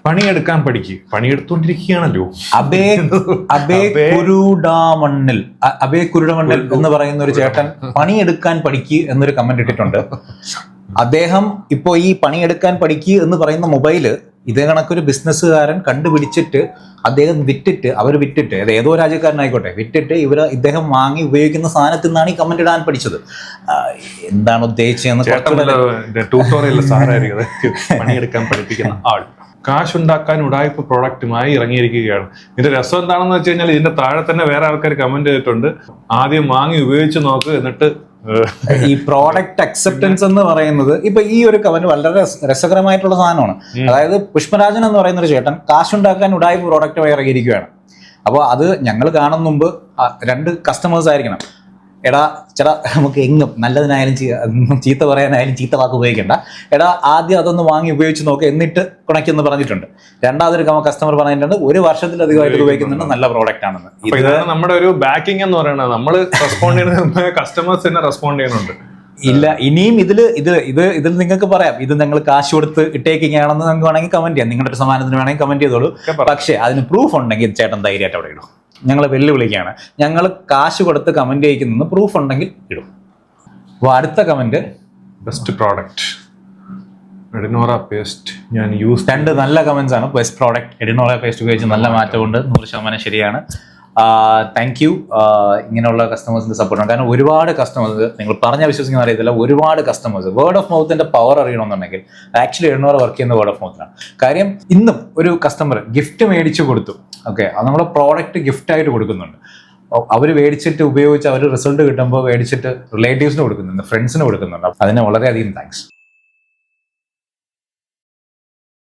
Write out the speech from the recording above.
പണിയെടുക്കാൻ പഠിക്കുക, പണിയെടുത്തോണ്ടിരിക്കുകയാണല്ലോ. അബേ കുരുടമണ്ണിൽ എന്ന് പറയുന്ന ഒരു ചേട്ടൻ പണിയെടുക്കാൻ പഠിക്കുക എന്നൊരു കമന്റ് ഇട്ടിട്ടുണ്ട്. അദ്ദേഹം ഇപ്പോ ഈ പണിയെടുക്കാൻ പഠിക്കുക എന്ന് പറയുന്ന മൊബൈല് ഇതേ കണക്കൊരു ബിസിനസ്സുകാരൻ കണ്ടുപിടിച്ചിട്ട് അദ്ദേഹം വിറ്റിട്ട് അത് ഏതോ രാജ്യക്കാരനായിക്കോട്ടെ വിറ്റിട്ട് ഇദ്ദേഹം വാങ്ങി ഉപയോഗിക്കുന്ന സാധനത്തിൽ നിന്നാണ് ഈ കമന്റ് ഇടാൻ പഠിച്ചത്. എന്താണ് ഉദ്ദേശിച്ചതെന്ന് പണിയെടുക്കാൻ പഠിപ്പിക്കുന്ന ആൾ കാശുണ്ടാക്കാൻ ഉടായ്പ പ്രോഡക്റ്റുമായി ഇറങ്ങിയിരിക്കുകയാണ്. ഇതിന്റെ രസം എന്താണെന്ന് വെച്ച് കഴിഞ്ഞാൽ ഇതിന്റെ താഴെ തന്നെ വേറെ ആൾക്കാർ കമന്റ് ചെയ്തിട്ടുണ്ട്, ആദ്യം വാങ്ങി ഉപയോഗിച്ച് നോക്ക് എന്നിട്ട്. ഈ പ്രോഡക്റ്റ് അക്സെപ്റ്റൻസ് എന്ന് പറയുന്നത് ഇപ്പൊ ഈ ഒരു കമന്റ് വളരെ രസകരമായിട്ടുള്ള സാധനമാണ്. അതായത് പുഷ്പരാജൻ എന്ന് പറയുന്ന ഒരു ചേട്ടൻ കാശുണ്ടാക്കാൻ ഉടായ്പ പ്രോഡക്റ്റുമായി ഇറങ്ങിയിരിക്കുകയാണ്. അപ്പോൾ അത് ഞങ്ങൾ കാണുന്ന മുമ്പ് 2 കസ്റ്റമേഴ്സ് ആയിരിക്കണം. എടാ ചേട്ടാ നമുക്ക് എങ്ങും നല്ലതിനായാലും ചീത്ത പറയാനായാലും ചീത്ത വാക്ക് ഉപയോഗിക്കണ്ട, എടാ ആദ്യം അതൊന്ന് വാങ്ങി ഉപയോഗിച്ച് നോക്ക് എന്നിട്ട് കുണയ്ക്കെന്ന് പറഞ്ഞിട്ടുണ്ട്. രണ്ടാമതൊരു കസ്റ്റമർ പറഞ്ഞിട്ടുണ്ട് 1 വർഷത്തിലധികമായിട്ട് ഉപയോഗിക്കുന്നുണ്ട്, നല്ല പ്രോഡക്റ്റ് ആണെന്ന്. ഇതാണ് നമ്മുടെ ഒരു ബാക്കിംഗ് എന്ന് പറയുന്നത്. നമ്മൾ റെസ്പോണ്ട് ചെയ്യുന്ന കസ്റ്റമേഴ്സ് തന്നെ റെസ്പോണ്ട് ചെയ്യുന്നുണ്ട്. ഇല്ല, ഇനിയും ഇതിൽ നിങ്ങൾക്ക് പറയാം ഇത് ഞങ്ങൾ കാശ് കൊടുത്ത് ഇട്ടേക്കിങ് ആണെന്ന് നിങ്ങൾക്ക് വേണമെങ്കിൽ കമന്റ് ചെയ്യാം, നിങ്ങളുടെ ഒരു സമാനത്തിന് വേണമെങ്കിൽ കമന്റ് ചെയ്തോളൂ. പക്ഷേ അതിന് പ്രൂഫ് ഉണ്ടെങ്കിൽ ചേട്ടൻ ധൈര്യമായിട്ട് അവിടെ ഇടും. ഞങ്ങൾ വെല്ലുവിളിക്കുകയാണ്, ഞങ്ങൾ കാശ് കൊടുത്ത് കമന്റ് ചെയ്യിക്കുന്ന പ്രൂഫ് ഉണ്ടെങ്കിൽ ഇടും. അപ്പോൾ അടുത്ത കമന്റ്, ബെസ്റ്റ് പ്രോഡക്റ്റ് എഡിനോറ പേസ്റ്റ് ഞാൻ യൂസ്. 2 നല്ല കമന്റ്സ് ആണ്. ബെസ്റ്റ് പ്രോഡക്റ്റ് എഡിനോറ പേസ്റ്റ് ഉപയോഗിച്ച് നല്ല മാറ്റമുണ്ട്, 100% ശരിയാണ്. Thank you. ഇങ്ങനെയുള്ള കസ്റ്റമേഴ്സിന്റെ സപ്പോർട്ടാണ്. കാരണം ഒരുപാട് കസ്റ്റമേഴ്സ്, നിങ്ങൾ പറഞ്ഞ വിശ്വസിക്കുന്ന അറിയത്തില്ല, ഒരുപാട് കസ്റ്റമേഴ്സ് വേർഡ് ഓഫ് മൗത്തിന്റെ പവർ അറിയണമെന്നുണ്ടെങ്കിൽ ആക്ച്വലി എണ്ണൂറ് വർക്ക് ചെയ്യുന്ന വേർഡ് ഓഫ് മൗത്തിലാണ്. കാര്യം ഇന്നും ഒരു കസ്റ്റമർ ഗിഫ്റ്റ് മേടിച്ച് കൊടുത്തു, ഓക്കെ, അത് നമ്മുടെ പ്രോഡക്റ്റ് ഗിഫ്റ്റ് ആയിട്ട് കൊടുക്കുന്നുണ്ട്. അവർ മേടിച്ചിട്ട് ഉപയോഗിച്ച് അവർ റിസൾട്ട് കിട്ടുമ്പോൾ മേടിച്ചിട്ട് റിലേറ്റീവ്സിന് കൊടുക്കുന്നുണ്ട്, ഫ്രണ്ട്സിന് കൊടുക്കുന്നുണ്ട്. അതിന് വളരെയധികം താങ്ക്സ്.